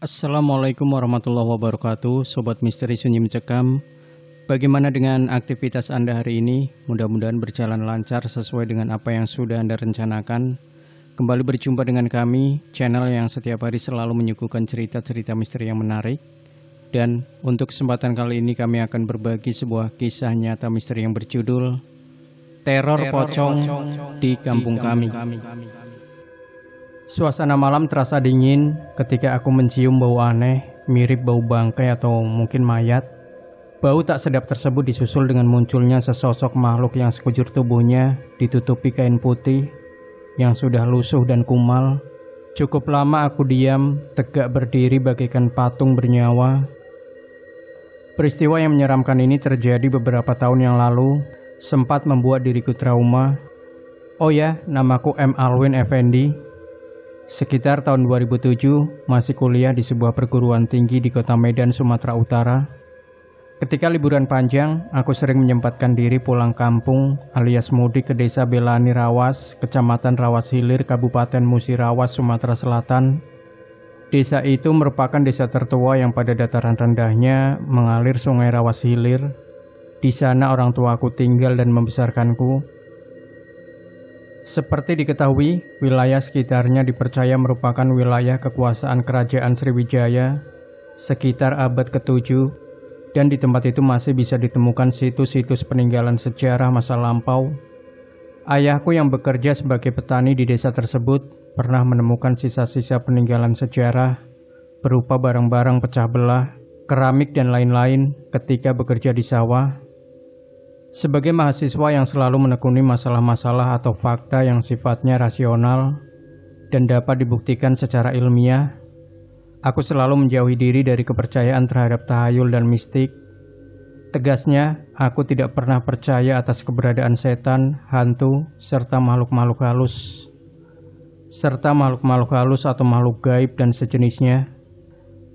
Assalamualaikum warahmatullahi wabarakatuh, Sobat Misteri Sunyi Mencekam. Bagaimana dengan aktivitas Anda hari ini? Mudah-mudahan berjalan lancar sesuai dengan apa yang sudah Anda rencanakan. Kembali berjumpa dengan kami, channel yang setiap hari selalu menyuguhkan cerita-cerita misteri yang menarik. Dan untuk kesempatan kali ini kami akan berbagi sebuah kisah nyata misteri yang berjudul Teror Pocong di Kampung Kami. Suasana malam terasa dingin ketika aku mencium bau aneh, mirip bau bangkai atau mungkin mayat. Bau tak sedap tersebut disusul dengan munculnya sesosok makhluk yang sekujur tubuhnya ditutupi kain putih yang sudah lusuh dan kumal. Cukup lama aku diam, tegak berdiri bagaikan patung bernyawa. Peristiwa yang menyeramkan ini terjadi beberapa tahun yang lalu, sempat membuat diriku trauma. Oh ya, namaku M. Alwin Effendi. Sekitar tahun 2007, masih kuliah di sebuah perguruan tinggi di kota Medan, Sumatera Utara. Ketika liburan panjang, aku sering menyempatkan diri pulang kampung alias mudik ke desa Belani Rawas, kecamatan Rawas Hilir, Kabupaten Musirawas, Sumatera Selatan. Desa itu merupakan desa tertua yang pada dataran rendahnya mengalir sungai Rawas Hilir. Di sana orang tuaku tinggal dan membesarkanku. Seperti diketahui, wilayah sekitarnya dipercaya merupakan wilayah kekuasaan Kerajaan Sriwijaya sekitar abad ke-7, dan di tempat itu masih bisa ditemukan situs-situs peninggalan sejarah masa lampau. Ayahku yang bekerja sebagai petani di desa tersebut pernah menemukan sisa-sisa peninggalan sejarah berupa barang-barang pecah belah, keramik dan lain-lain ketika bekerja di sawah. Sebagai mahasiswa yang selalu menekuni masalah-masalah atau fakta yang sifatnya rasional dan dapat dibuktikan secara ilmiah, aku selalu menjauhi diri dari kepercayaan terhadap tahayul dan mistik. Tegasnya, aku tidak pernah percaya atas keberadaan setan, hantu, serta makhluk-makhluk halus atau makhluk gaib dan sejenisnya.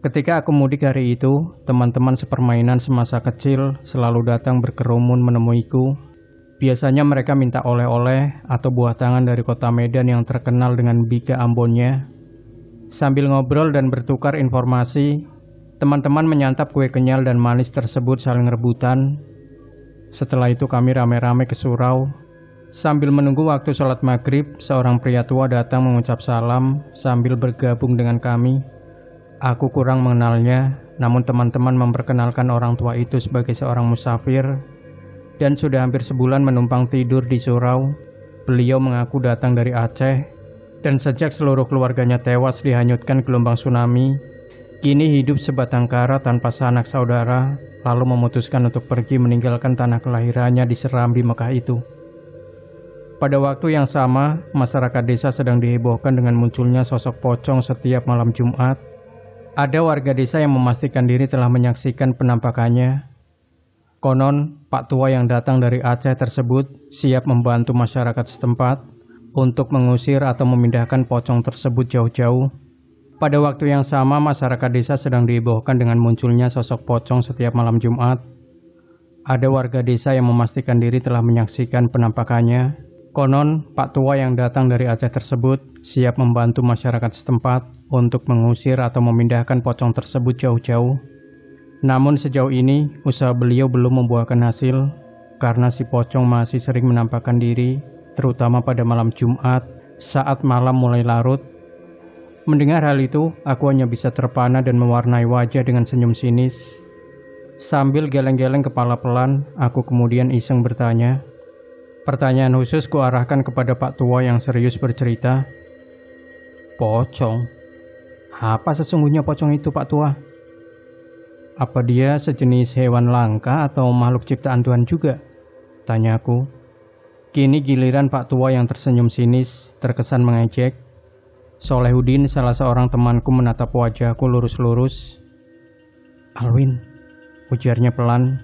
Ketika aku mudik hari itu, teman-teman sepermainan semasa kecil selalu datang berkerumun menemuiku. Biasanya mereka minta oleh-oleh atau buah tangan dari kota Medan yang terkenal dengan Bika Ambonnya. Sambil ngobrol dan bertukar informasi, teman-teman menyantap kue kenyal dan manis tersebut saling rebutan. Setelah itu kami rame-rame ke surau. Sambil menunggu waktu sholat maghrib, seorang pria tua datang mengucap salam sambil bergabung dengan kami. Aku kurang mengenalnya, namun teman-teman memperkenalkan orang tua itu sebagai seorang musafir dan sudah hampir sebulan menumpang tidur di surau. Beliau mengaku datang dari Aceh dan sejak seluruh keluarganya tewas dihanyutkan gelombang tsunami, kini hidup sebatang kara tanpa sanak saudara, lalu memutuskan untuk pergi meninggalkan tanah kelahirannya di Serambi Mekah itu. Pada waktu yang sama, masyarakat desa sedang dihebohkan dengan munculnya sosok pocong setiap malam Jumat. Ada warga desa yang memastikan diri telah menyaksikan penampakannya. Konon, Pak Tua yang datang dari Aceh tersebut siap membantu masyarakat setempat untuk mengusir atau memindahkan pocong tersebut jauh-jauh. Pada waktu yang sama, masyarakat desa sedang dihebohkan dengan munculnya sosok pocong setiap malam Jumat. Ada warga desa yang memastikan diri telah menyaksikan penampakannya. Konon, Pak Tua yang datang dari Aceh tersebut siap membantu masyarakat setempat untuk mengusir atau memindahkan pocong tersebut jauh-jauh. Namun sejauh ini, usaha beliau belum membuahkan hasil karena si pocong masih sering menampakkan diri, terutama pada malam Jumat saat malam mulai larut. Mendengar hal itu, aku hanya bisa terpana dan mewarnai wajah dengan senyum sinis. Sambil geleng-geleng kepala pelan, aku kemudian iseng bertanya. Pertanyaan khusus kuarahkan kepada Pak Tua yang serius bercerita. Pocong? Apa sesungguhnya pocong itu, Pak Tua? Apa dia sejenis hewan langka atau makhluk ciptaan Tuhan juga? Tanyaku. Kini giliran Pak Tua yang tersenyum sinis, terkesan mengejek. Solehudin, salah seorang temanku, menatap wajahku lurus-lurus. Alwin, ujarnya pelan.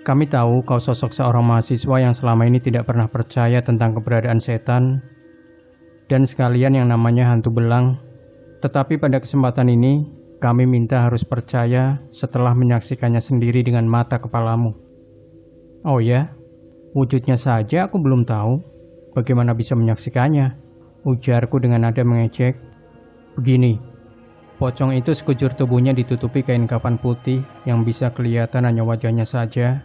Kami tahu kau sosok seorang mahasiswa yang selama ini tidak pernah percaya tentang keberadaan setan dan sekalian yang namanya hantu belang. Tetapi pada kesempatan ini, kami minta harus percaya setelah menyaksikannya sendiri dengan mata kepalamu. Oh ya, wujudnya saja aku belum tahu. Bagaimana bisa menyaksikannya? Ujarku dengan nada mengejek. Begini, Pocong itu sekujur tubuhnya ditutupi kain kafan putih yang bisa kelihatan hanya wajahnya saja.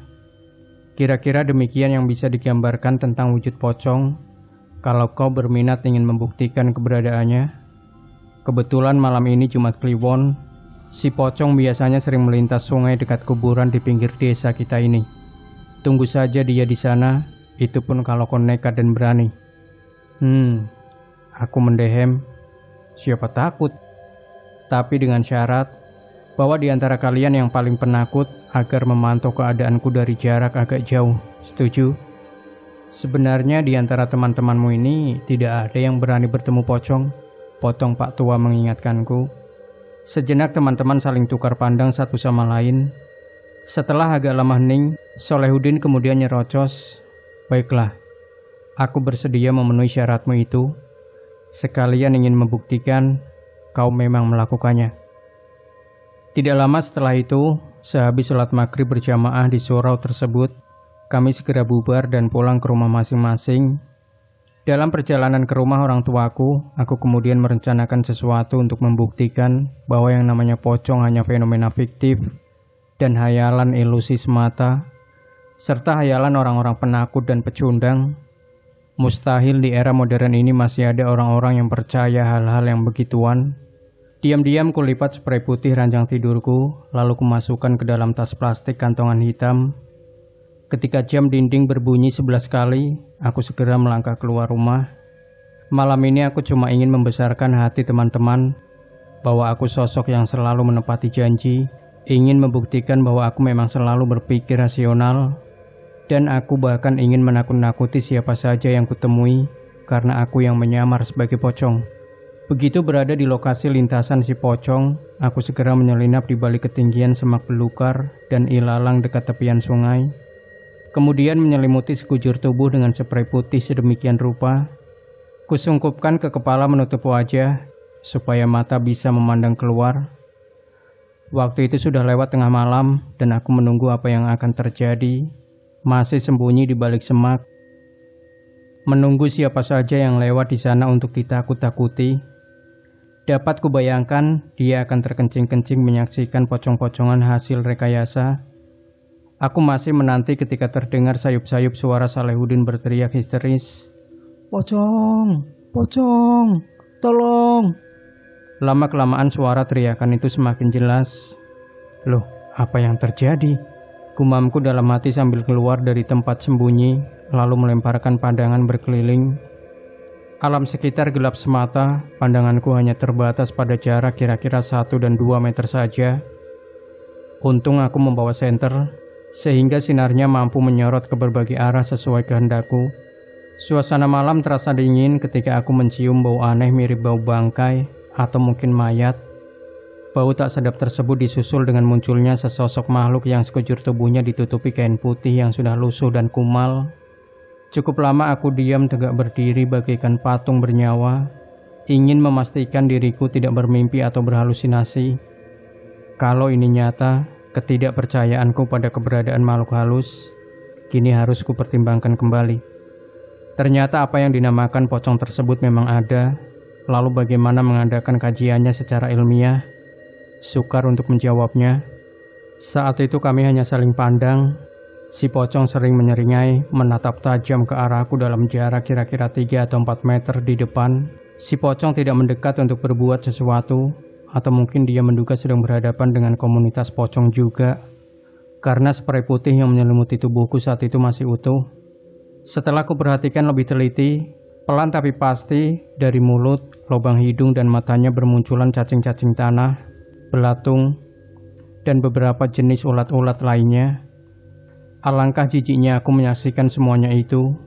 Kira-kira demikian yang bisa digambarkan tentang wujud pocong kalau kau berminat ingin membuktikan keberadaannya. Kebetulan malam ini Jumat Kliwon, si pocong biasanya sering melintas sungai dekat kuburan di pinggir desa kita ini. Tunggu saja dia di sana, itu pun kalau kau nekat dan berani. Aku mendehem, siapa takut? Tapi dengan syarat bahwa di antara kalian yang paling penakut agar memantau keadaanku dari jarak agak jauh. Setuju? Sebenarnya di antara teman-temanmu ini tidak ada yang berani bertemu pocong. Potong Pak Tua mengingatkanku. Sejenak teman-teman saling tukar pandang satu sama lain. Setelah agak lama hening, Solehudin kemudian nyerocos. Baiklah, aku bersedia memenuhi syaratmu itu. Sekalian ingin membuktikan kau memang melakukannya. Tidak lama setelah itu, sehabis sholat maghrib berjamaah di surau tersebut, kami segera bubar dan pulang ke rumah masing-masing. Dalam perjalanan ke rumah orang tuaku, aku kemudian merencanakan sesuatu untuk membuktikan bahwa yang namanya pocong hanya fenomena fiktif dan hayalan ilusi semata, serta hayalan orang-orang penakut dan pecundang. Mustahil di era modern ini masih ada orang-orang yang percaya hal-hal yang begituan. Diam-diam kulipat spray putih ranjang tidurku, lalu kumasukkan ke dalam tas plastik kantongan hitam. Ketika jam dinding berbunyi 11 kali, aku segera melangkah keluar rumah. Malam ini aku cuma ingin membesarkan hati teman-teman bahwa aku sosok yang selalu menepati janji, ingin membuktikan bahwa aku memang selalu berpikir rasional, dan aku bahkan ingin menakut-nakuti siapa saja yang kutemui karena aku yang menyamar sebagai pocong. Begitu berada di lokasi lintasan si pocong, aku segera menyelinap di balik ketinggian semak belukar dan ilalang dekat tepian sungai. Kemudian menyelimuti sekujur tubuh dengan spray putih sedemikian rupa. Kusungkupkan ke kepala menutup wajah supaya mata bisa memandang keluar. Waktu itu sudah lewat tengah malam dan aku menunggu apa yang akan terjadi. Masih sembunyi di balik semak. Menunggu siapa saja yang lewat di sana untuk ditakut-takuti. Dapat kubayangkan dia akan terkencing-kencing menyaksikan pocong-pocongan hasil rekayasa. Aku masih menanti ketika terdengar sayup-sayup suara Salehudin berteriak histeris. Pocong, pocong, tolong. Lama-kelamaan suara teriakan itu semakin jelas. Loh, apa yang terjadi? Gumamku dalam hati sambil keluar dari tempat sembunyi, lalu melemparkan pandangan berkeliling. Alam sekitar gelap semata, pandanganku hanya terbatas pada jarak kira-kira 1 dan 2 meter saja. Untung aku membawa senter, sehingga sinarnya mampu menyorot ke berbagai arah sesuai kehendakku. Suasana malam terasa dingin ketika aku mencium bau aneh mirip bau bangkai atau mungkin mayat. Bau tak sedap tersebut disusul dengan munculnya sesosok makhluk yang sekujur tubuhnya ditutupi kain putih yang sudah lusuh dan kumal. Cukup lama aku diam tegak berdiri bagaikan patung bernyawa, ingin memastikan diriku tidak bermimpi atau berhalusinasi. Kalau ini nyata, ketidakpercayaanku pada keberadaan makhluk halus, kini harus kupertimbangkan kembali. Ternyata apa yang dinamakan pocong tersebut memang ada, lalu bagaimana mengadakan kajiannya secara ilmiah? Sukar untuk menjawabnya. Saat itu kami hanya saling pandang. Si pocong sering menyeringai, menatap tajam ke arahku dalam jarak kira-kira 3 atau 4 meter di depan. Si pocong tidak mendekat untuk berbuat sesuatu, atau mungkin dia menduga sedang berhadapan dengan komunitas pocong juga, karena spray putih yang menyelimuti tubuhku saat itu masih utuh. Setelah kuperhatikan lebih teliti, pelan tapi pasti, dari mulut, lubang hidung dan matanya bermunculan cacing-cacing tanah, belatung, dan beberapa jenis ulat-ulat lainnya. Alangkah jijiknya aku menyaksikan semuanya itu.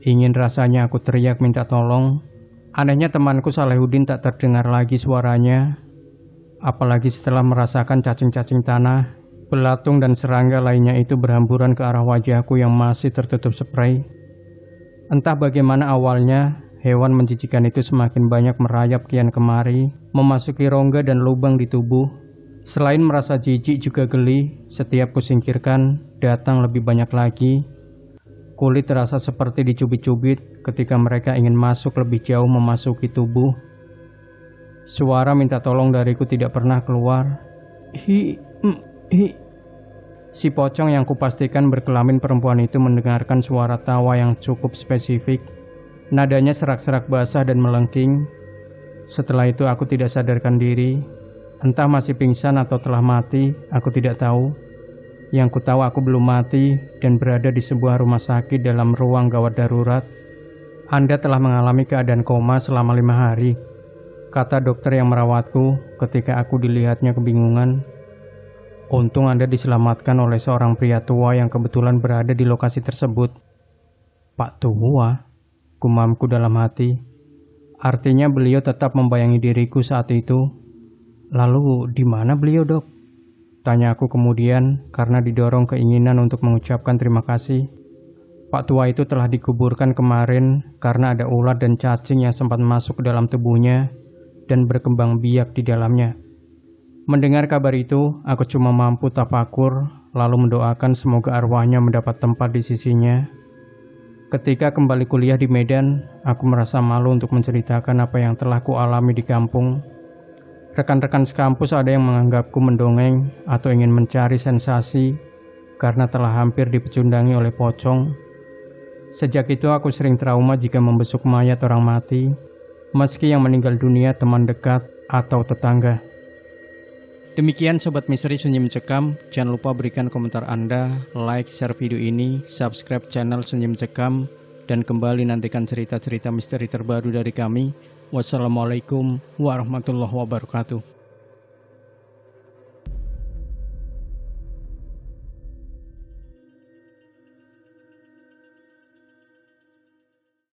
Ingin rasanya aku teriak minta tolong. Anehnya temanku Salehudin tak terdengar lagi suaranya. Apalagi setelah merasakan cacing-cacing tanah, belatung dan serangga lainnya itu berhamburan ke arah wajahku yang masih tertutup spray. Entah bagaimana awalnya, hewan menjijikan itu semakin banyak merayap kian kemari, memasuki rongga dan lubang di tubuh. Selain merasa jijik juga geli, setiap kusingkirkan, datang lebih banyak lagi. Kulit terasa seperti dicubit-cubit ketika mereka ingin masuk lebih jauh memasuki tubuh. Suara minta tolong dariku tidak pernah keluar. Hi. Si pocong yang kupastikan berkelamin perempuan itu mendengarkan suara tawa yang cukup spesifik. Nadanya serak-serak basah dan melengking. Setelah itu aku tidak sadarkan diri. Entah masih pingsan atau telah mati, aku tidak tahu. Yang ku tahu aku belum mati dan berada di sebuah rumah sakit dalam ruang gawat darurat. Anda telah mengalami keadaan koma selama 5 hari, kata dokter yang merawatku ketika aku dilihatnya kebingungan. Untung Anda diselamatkan oleh seorang pria tua yang kebetulan berada di lokasi tersebut. Pak tua, gumamku dalam hati. Artinya beliau tetap membayangi diriku saat itu. Lalu di mana beliau, Dok? Tanya aku kemudian karena didorong keinginan untuk mengucapkan terima kasih. Pak tua itu telah dikuburkan kemarin karena ada ulat dan cacing yang sempat masuk ke dalam tubuhnya dan berkembang biak di dalamnya. Mendengar kabar itu, aku cuma mampu tafakur lalu mendoakan semoga arwahnya mendapat tempat di sisinya. Ketika kembali kuliah di Medan, aku merasa malu untuk menceritakan apa yang telah kualami di kampung. Rekan-rekan sekampus ada yang menganggapku mendongeng atau ingin mencari sensasi karena telah hampir dipecundangi oleh pocong. Sejak itu aku sering trauma jika membesuk mayat orang mati, meski yang meninggal dunia teman dekat atau tetangga. Demikian Sobat Misteri Sunyi Mencekam, jangan lupa berikan komentar Anda, like, share video ini, subscribe channel Sunyi Mencekam, dan kembali nantikan cerita-cerita misteri terbaru dari kami. Wassalamualaikum warahmatullahi wabarakatuh.